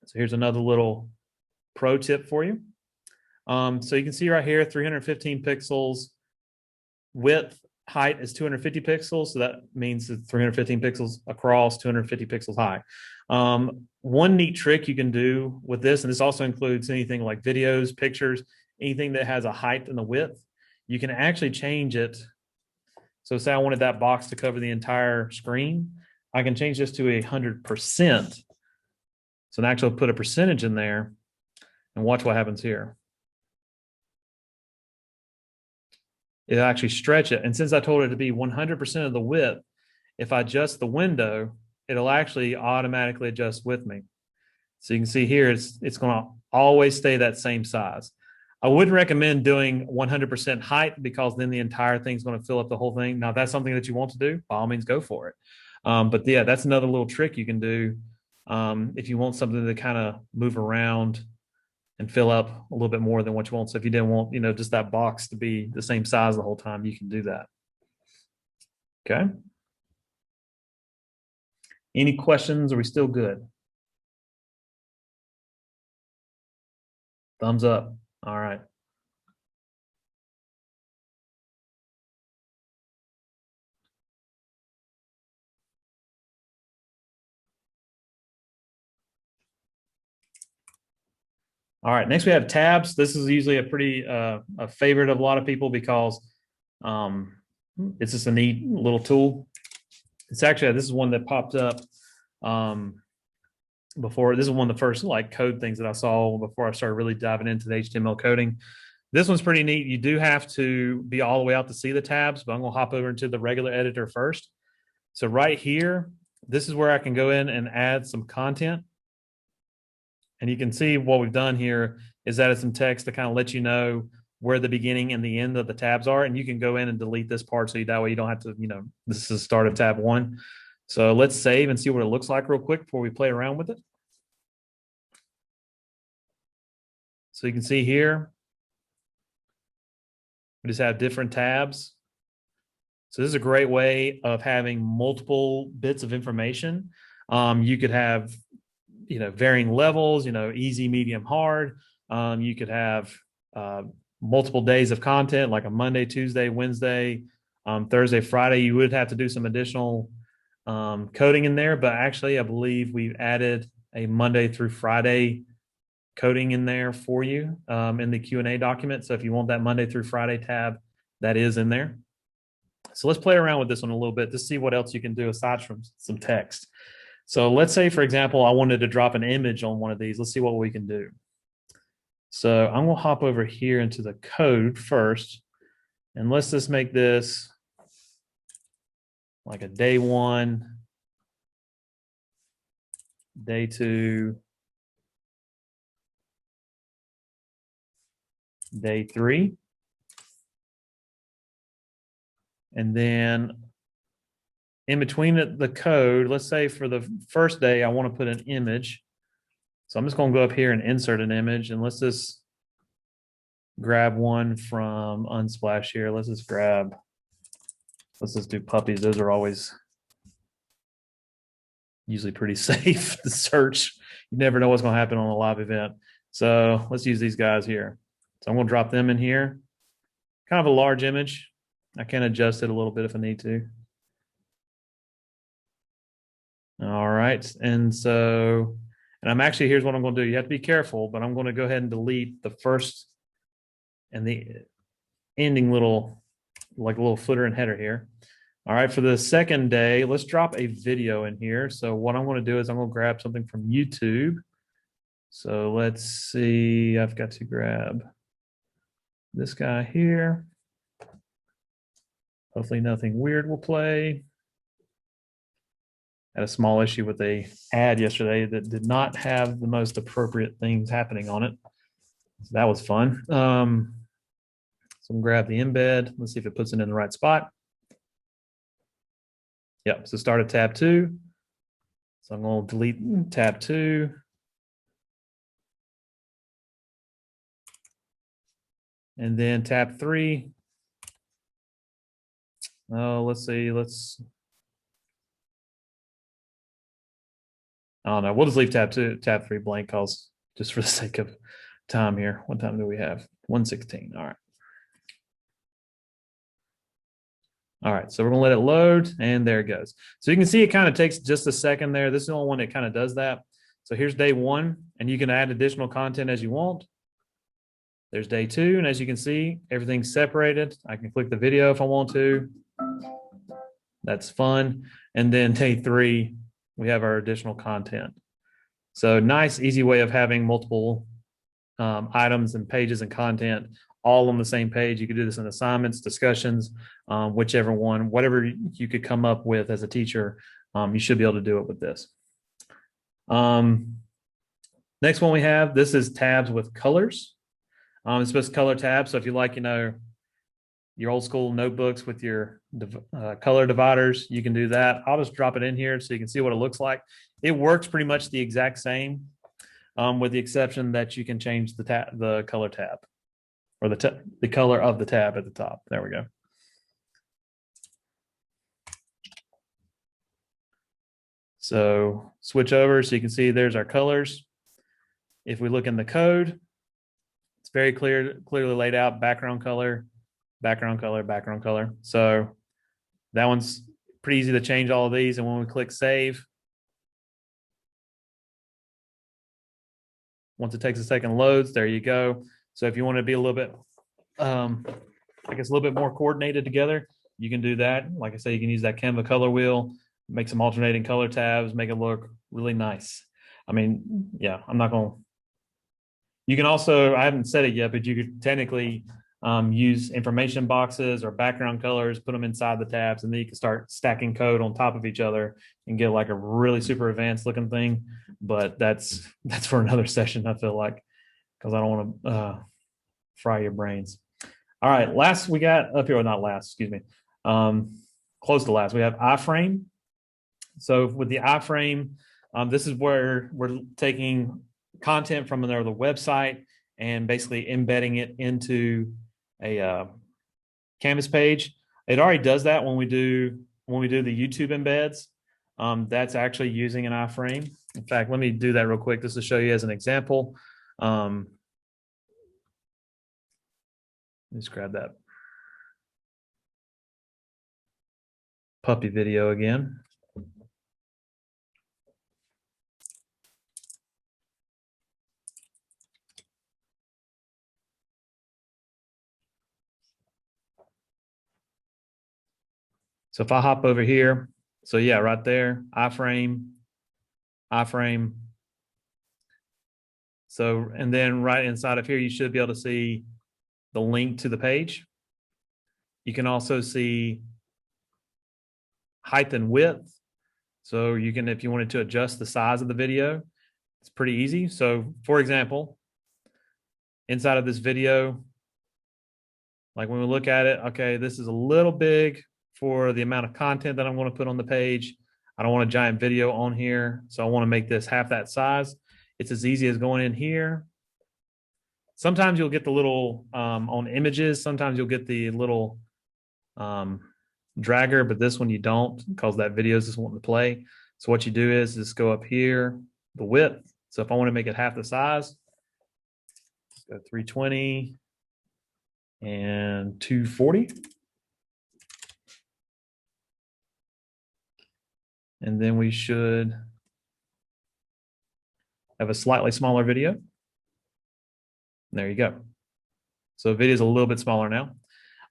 So here's another little pro tip for you. So you can see right here, 315 pixels, width, height is 250 pixels. So that means it's 315 pixels across, 250 pixels high. One neat trick you can do with this, and this also includes anything like videos, pictures, anything that has a height and a width, you can actually change it. So say I wanted that box to cover the entire screen, I can change this to 100%. So now actually put a percentage in there and watch what happens here. It'll actually stretch it. And since I told it to be 100% of the width, if I adjust the window, it'll actually automatically adjust with me. So you can see here, it's going to always stay that same size. I wouldn't recommend doing 100% height because then the entire thing's going to fill up the whole thing. Now, if that's something that you want to do, by all means, go for it. But yeah, that's another little trick you can do if you want something to kind of move around and fill up a little bit more than what you want. So if you didn't want, just that box to be the same size the whole time, you can do that. Okay. Any questions? Are we still good? Thumbs up. All right. All right, next we have tabs. This is usually a pretty a favorite of a lot of people because it's just a neat little tool. It's actually, this is one that popped up before. This is one of the first code things that I saw before I started really diving into the HTML coding. This one's pretty neat. You do have to be all the way out to see the tabs, but I'm gonna hop over into the regular editor first. So right here, this is where I can go in and add some content. And you can see what we've done here is added some text to kind of let you know where the beginning and the end of the tabs are. And you can go in and delete this part so that way you don't have to, this is the start of tab 1. So let's save and see what it looks like real quick before we play around with it. So you can see here, we just have different tabs. So this is a great way of having multiple bits of information. You could have varying levels, easy, medium, hard. You could have multiple days of content, like a Monday, Tuesday, Wednesday, Thursday, Friday. You would have to do some additional coding in there, but actually I believe we've added a Monday through Friday coding in there for you in the Q&A document. So if you want that Monday through Friday tab, that is in there. So let's play around with this one a little bit to see what else you can do aside from some text. So let's say, for example, I wanted to drop an image on one of these. Let's see what we can do. So I'm going to hop over here into the code first. And let's just make this like a day 1, day 2, day 3. And then in between the code, let's say for the first day, I want to put an image. So I'm just going to go up here and insert an image, and let's just grab one from Unsplash here. Let's just do puppies. Those are always usually pretty safe to search. You never know what's going to happen on a live event. So let's use these guys here. So I'm going to drop them in here. Kind of a large image. I can adjust it a little bit if I need to. All right. And I'm actually, here's what I'm going to do. You have to be careful, but I'm going to go ahead and delete the first and the ending little footer and header here. All right, for the second day, let's drop a video in here. So what I'm going to do is I'm going to grab something from YouTube. So let's see, I've got to grab this guy here. Hopefully nothing weird will play. Had a small issue with a ad yesterday that did not have the most appropriate things happening on it. So that was fun. So I'm gonna grab the embed. Let's see if it puts it in the right spot. Yep, so start at tab 2. So I'm gonna delete tab 2. And then tab 3. Oh, let's see, I don't know. We'll just leave tab 3 blank, cause just for the sake of time here. What time do we have? 1:16. All right. All right, so we're gonna let it load, and there it goes. So you can see it kind of takes just a second there. This is the only one that kind of does that. So here's day 1, and you can add additional content as you want. There's day 2, and as you can see, everything's separated. I can click the video if I want to. That's fun. And then day 3, we have our additional content. So nice, easy way of having multiple items and pages and content all on the same page. You could do this in assignments, discussions, whichever one, whatever you could come up with as a teacher, you should be able to do it with this. Next one we have, this is tabs with colors. It's supposed to color tabs. So if you like, your old school notebooks with your color dividers, you can do that. I'll just drop it in here so you can see what it looks like. It works pretty much the exact same, with the exception that you can change the color tab, or the color of the tab at the top. There we go. So switch over so you can see there's our colors. If we look in the code, it's very clearly laid out: background color, background color, background color. So that one's pretty easy to change all of these. And when we click save, once it takes a second loads, there you go. So if you want to be a little bit, I guess a little bit more coordinated together, you can do that. Like I say, you can use that Canva color wheel, make some alternating color tabs, make it look really nice. I mean, yeah, I'm not going to, you can also, I haven't said it yet, but you could technically use information boxes or background colors, put them inside the tabs, and then you can start stacking code on top of each other and get like a really super advanced looking thing. But that's for another session, I feel like, because I don't want to fry your brains. All right, last we got up here, or not last, excuse me, close to last, we have iframe. So with the iframe, this is where we're taking content from another website and basically embedding it into a Canvas page. It already does that when we do the YouTube embeds. That's actually using an iframe. In fact, let me do that real quick just to show you as an example. Let's grab that puppy video again. So if I hop over here, so yeah, right there, iframe. So, and then right inside of here, you should be able to see the link to the page. You can also see height and width. So you can, if you wanted to adjust the size of the video, it's pretty easy. So for example, inside of this video, Like when we look at it, okay, this is a little big for the amount of content that I'm going to put on the page. I don't want a giant video on here, so I want to make this half that size. It's as easy as going in here. Sometimes you'll get the little on images. Sometimes you'll get the little dragger, but this one you don't because that video is just wanting to play. So what you do is just go up here, the width. So if I want to make it half the size, go 320 and 240. And then we should have a slightly smaller video. There you go. So the video is a little bit smaller now.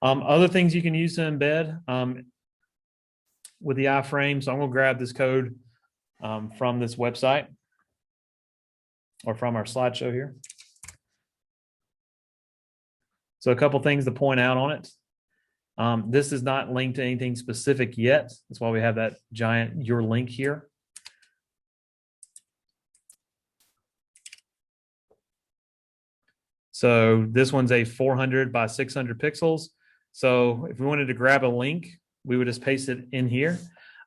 Other things you can use to embed with the iframe. So I'm going to grab this code from this website or from our slideshow here. So a couple things to point out on it. This is not linked to anything specific yet. That's why we have that giant your link here. So this one's a 400 by 600 pixels. So if we wanted to grab a link, we would just paste it in here.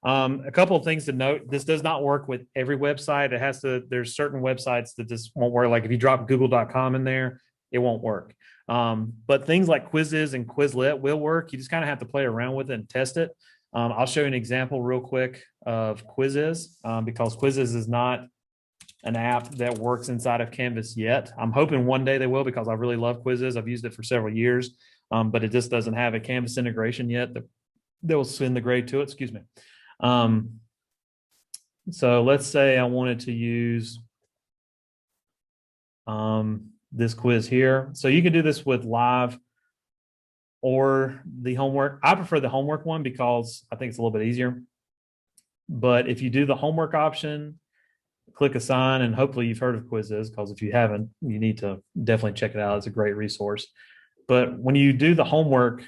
A couple of things to note: this does not work with every website. It has to. There's certain websites that just won't work. Like if you drop google.com in there, it won't work. But things like Quizzes and Quizlet will work. You just kind of have to play around with it and test it. I'll show you an example real quick of Quizzes because Quizzes is not an app that works inside of Canvas yet. I'm hoping one day they will because I really love Quizzes. I've used it for several years, but it just doesn't have a Canvas integration yet that will send the grade to it. Excuse me. So let's say I wanted to use this quiz here. So you can do this with live or the homework. I prefer the homework one because I think it's a little bit easier. But if you do the homework option, click assign, and hopefully you've heard of Quizzes, because if you haven't, you need to definitely check it out. It's a great resource. But when you do the homework,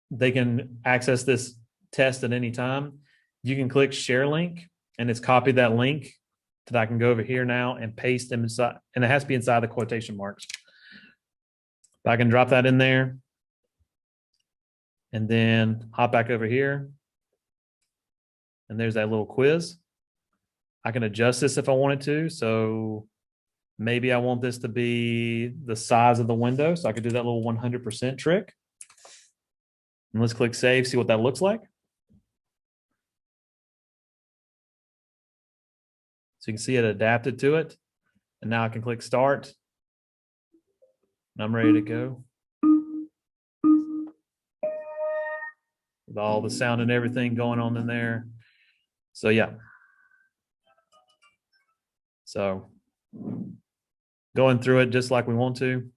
they can access this test at any time. You can click share link, and it's copied that link that I can go over here now and paste them inside, and it has to be inside the quotation marks. But I can drop that in there and then hop back over here. And there's that little quiz. I can adjust this if I wanted to. So maybe I want this to be the size of the window. So I could do that little 100% trick. And let's click save, see what that looks like. So you can see it adapted to it. And now I can click start. And I'm ready to go. With all the sound and everything going on in there. So yeah. So going through it just like we want to.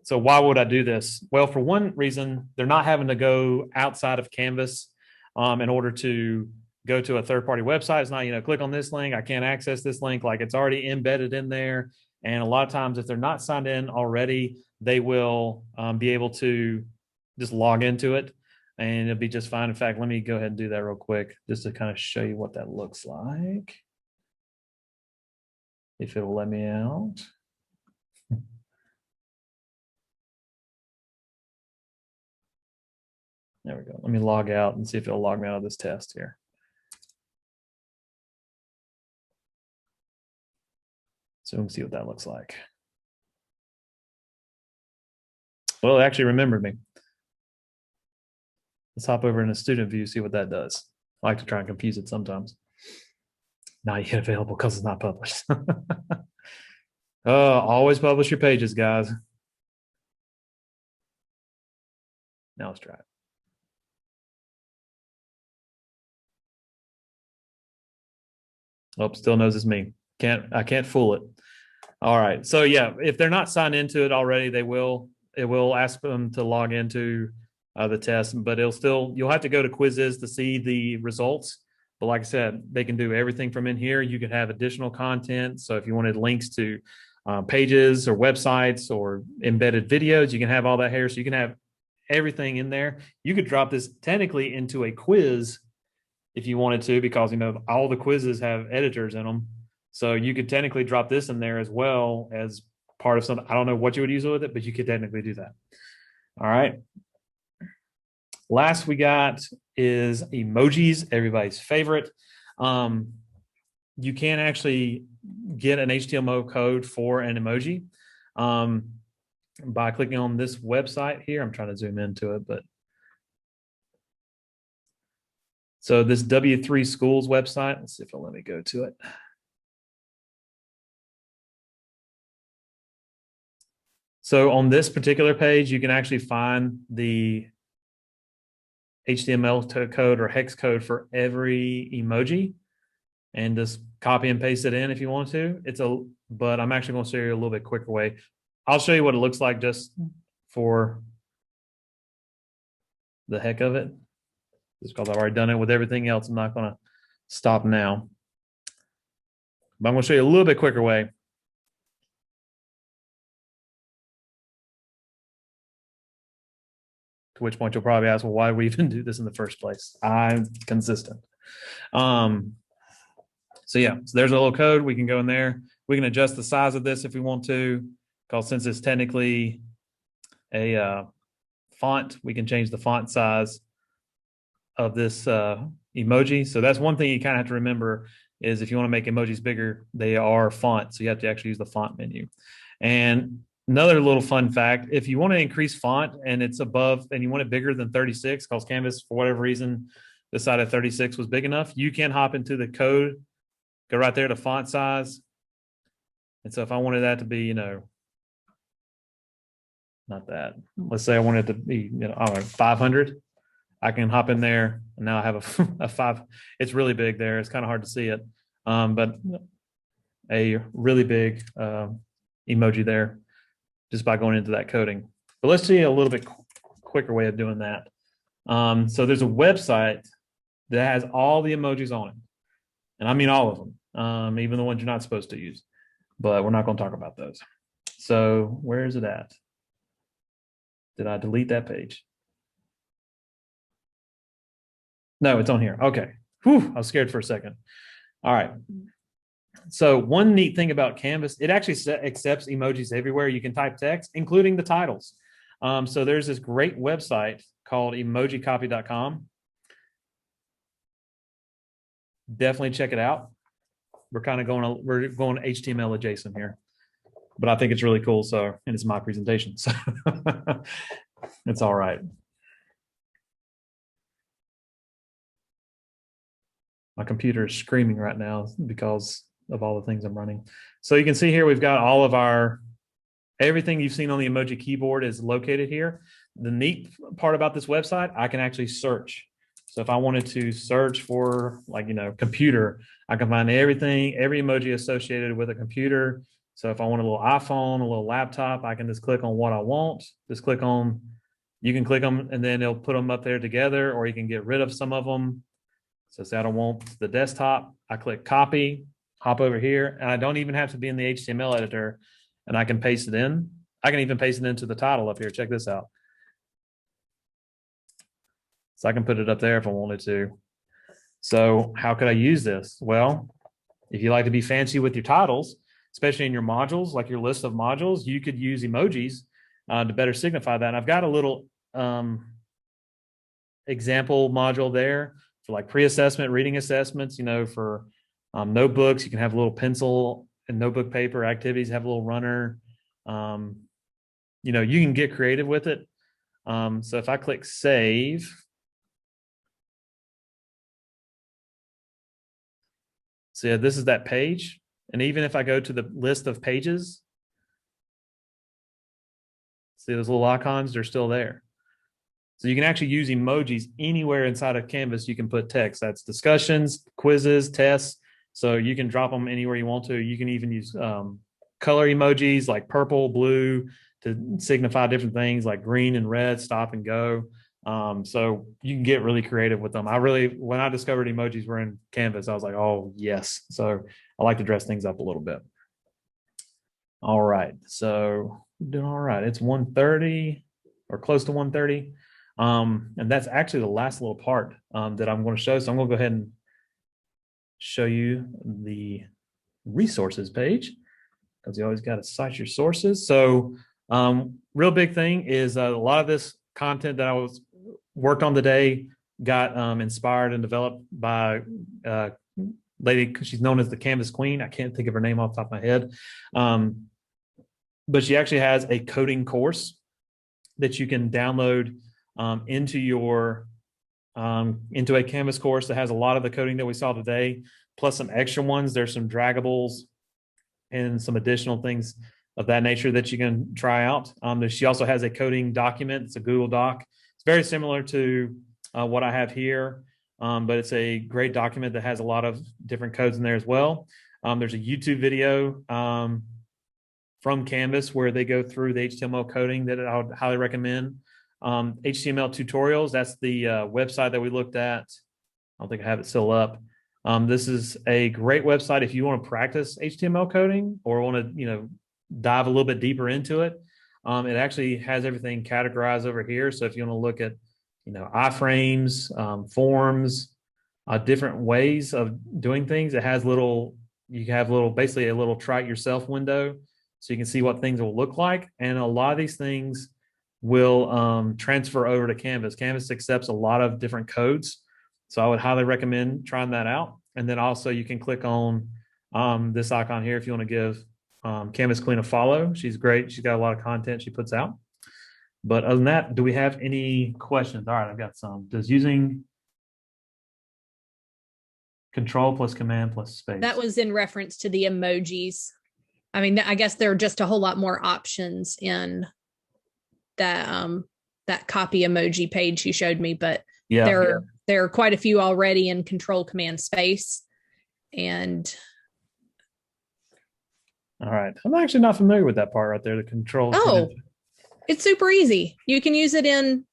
So why would I do this? Well, for one reason, they're not having to go outside of Canvas in order to go to a third-party website. It's not, click on this link. I can't access this link. Like it's already embedded in there. And a lot of times if they're not signed in already, they will be able to just log into it and it'll be just fine. In fact, let me go ahead and do that real quick just to kind of show you what that looks like. If it will let me out. There we go. Let me log out and see if it'll log me out of this test here. So we can see what that looks like. Well, it actually remembered me. Let's hop over in the student view, see what that does. I like to try and confuse it sometimes. Not yet available because it's not published. Always publish your pages, guys. Now let's try it. Oh, still knows it's me. I can't fool it. All right. So yeah, if they're not signed into it already, it will ask them to log into the test, but you'll have to go to Quizzes to see the results. But like I said, they can do everything from in here. You can have additional content. So if you wanted links to pages or websites or embedded videos, you can have all that here. So you can have everything in there. You could drop this technically into a quiz if you wanted to, because all the quizzes have editors in them. So you could technically drop this in there as well as part of something. I don't know what you would use it with it, but you could technically do that. All right. Last we got is emojis, everybody's favorite. You can actually get an HTML code for an emoji by clicking on this website here. I'm trying to zoom into it, but so this W3 Schools website, let's see if it'll let me go to it. So on this particular page, you can actually find the HTML code or hex code for every emoji and just copy and paste it in if you want to. But I'm actually going to show you a little bit quicker way. I'll show you what it looks like just for the heck of it. Just because I've already done it with everything else, I'm not going to stop now. But I'm going to show you a little bit quicker way. To which point you'll probably ask, well, why do we even do this in the first place? I'm consistent. So yeah, so there's a little code. We can go in there. We can adjust the size of this if we want to, because since it's technically a font, we can change the font size of this emoji. So that's one thing you kind of have to remember is if you want to make emojis bigger, they are font. So you have to actually use the font menu. And another little fun fact, if you want to increase font and it's above and you want it bigger than 36, because Canvas, for whatever reason, decided 36 was big enough, you can hop into the code, go right there to font size. And so if I wanted that to be, not that, let's say I wanted it to be, I don't know, 500, I can hop in there and now I have a 5. It's really big there. It's kind of hard to see it, but a really big emoji there just by going into that coding. But let's see a little bit quicker way of doing that. So there's a website that has all the emojis on it. And I mean all of them, even the ones you're not supposed to use. But we're not going to talk about those. So where is it at? Did I delete that page? No, it's on here. Okay. Whew, I was scared for a second. All right. So one neat thing about Canvas, it actually accepts emojis everywhere. You can type text, including the titles. So there's this great website called emojicopy.com. Definitely check it out. We're going HTML adjacent here, but I think it's really cool. So, and it's my presentation, so it's all right. My computer is screaming right now because of all the things I'm running. So you can see here, we've got all of everything you've seen on the emoji keyboard is located here. The neat part about this website, I can actually search. So if I wanted to search for computer, I can find everything, every emoji associated with a computer. So if I want a little iPhone, a little laptop, I can just click on what I want. You can click them and then it'll put them up there together, or you can get rid of some of them. So say I don't want the desktop, I click copy, hop over here, and I don't even have to be in the HTML editor, and I can paste it in. I can even paste it into the title up here. Check this out. So I can put it up there if I wanted to. So how could I use this? Well, if you like to be fancy with your titles, especially in your modules, like your list of modules, you could use emojis to better signify that. And I've got a little example module there for like pre-assessment, reading assessments, for notebooks. You can have a little pencil and notebook paper activities, have a little runner. You can get creative with it. So if I click save, so yeah, this is that page. And even if I go to the list of pages, see those little icons, they're still there. So you can actually use emojis anywhere inside of Canvas. You can put text. That's discussions, quizzes, tests. So you can drop them anywhere you want to. You can even use color emojis like purple, blue to signify different things, like green and red, stop and go. So you can get really creative with them. When I discovered emojis were in Canvas, I was like, oh yes. So I like to dress things up a little bit. All right. So we're doing all right. It's 1:30 or close to 1:30. And that's actually the last little part that I'm going to show. So I'm going to go ahead and show you the resources page. because you always got to cite your sources. So real big thing is a lot of this content that I was worked on today got inspired and developed by lady. She's known as the Canvas Queen. I can't think of her name off the top of my head. But she actually has a coding course that you can download into your into a Canvas course that has a lot of the coding that we saw today, plus some extra ones. There's some draggables and some additional things of that nature that you can try out. She also has a coding document. It's a Google Doc. It's very similar to what I have here, but it's a great document that has a lot of different codes in there as well. There's a YouTube video from Canvas where they go through the HTML coding that I would highly recommend. HTML tutorials, that's the website that we looked at. I don't think I have it still up. This is a great website if you want to practice HTML coding or want to, dive a little bit deeper into it. It actually has everything categorized over here. So if you want to look at, iframes, forms, different ways of doing things, it has basically a little try it yourself window. So you can see what things will look like. And a lot of these things will transfer over to Canvas. Canvas accepts a lot of different codes. So I would highly recommend trying that out. And then also you can click on this icon here if you want to give Canvas Queen a follow. She's great. She's got a lot of content she puts out. But other than that, do we have any questions? All right, I've got some. Does using Control plus Command plus space? That was in reference to the emojis. I mean, I guess there are just a whole lot more options in that copy emoji page you showed me, but there are quite a few already in Control Command Space. And all right, I'm actually not familiar with that part right there, the Control. Oh, it's super easy. You can use it in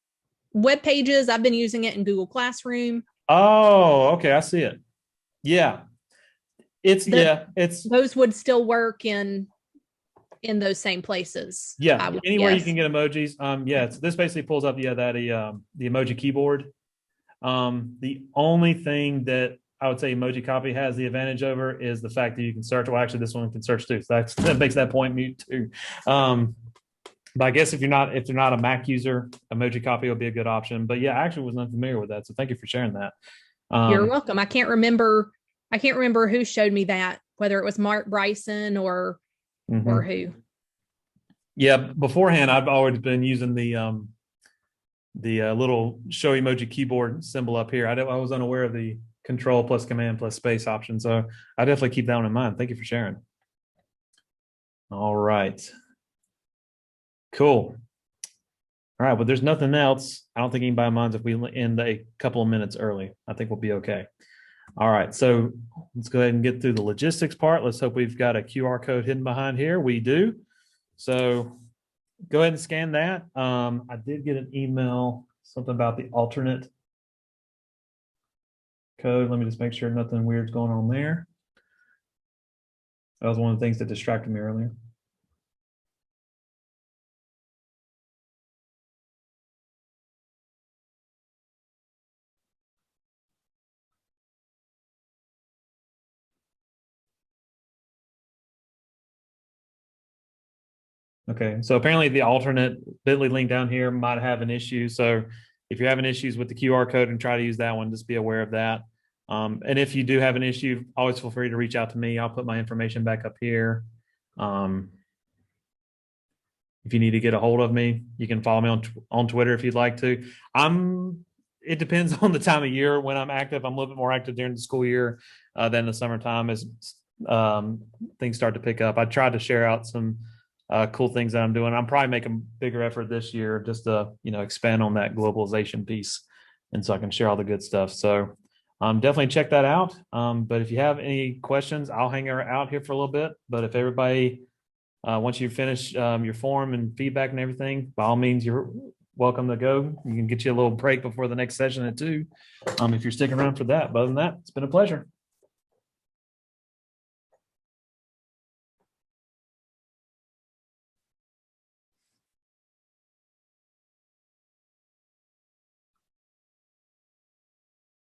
web pages. I've been using it in Google Classroom. Oh, okay, I see it. Yeah. It's those would still work in those same places. Yeah, anywhere you can get emojis. This basically pulls up the emoji keyboard. The only thing that I would say Emoji Copy has the advantage over is the fact that you can search. Well, actually, this one can search too, so that makes that point mute too. But I guess if you're not a Mac user, Emoji Copy will be a good option. But yeah, I actually was not familiar with that, so thank you for sharing that. You're welcome. I can't remember who showed me that, whether it was Mark Bryson or who. Yeah, beforehand, I've always been using the little show emoji keyboard symbol up here. I was unaware of the Control plus Command plus space option, so I definitely keep that one in mind. Thank you for sharing. All right, cool. All right, well, there's nothing else. I don't think anybody minds if we end a couple of minutes early. I think we'll be okay. All right, so let's go ahead and get through the logistics part. Let's hope we've got a QR code hidden behind here. We do. So go ahead and scan that. I did get an email, something about the alternate code. Let me just make sure nothing weird's going on there. That was one of the things that distracted me earlier. Okay, so apparently the alternate bit.ly link down here might have an issue. So if you're having issues with the QR code and try to use that one, just be aware of that. And if you do have an issue, always feel free to reach out to me. I'll put my information back up here. If you need to get a hold of me, you can follow me on Twitter if you'd like to. It depends on the time of year when I'm active. I'm a little bit more active during the school year than the summertime as things start to pick up. I tried to share out some cool things that I'm doing. I'm probably making a bigger effort this year just to, expand on that globalization piece. And so I can share all the good stuff. So definitely check that out. But if you have any questions, I'll hang out here for a little bit. But if everybody, once you finish your form and feedback and everything, by all means, you're welcome to go. You can get you a little break before the next session at 2 if you're sticking around for that. But other than that, it's been a pleasure.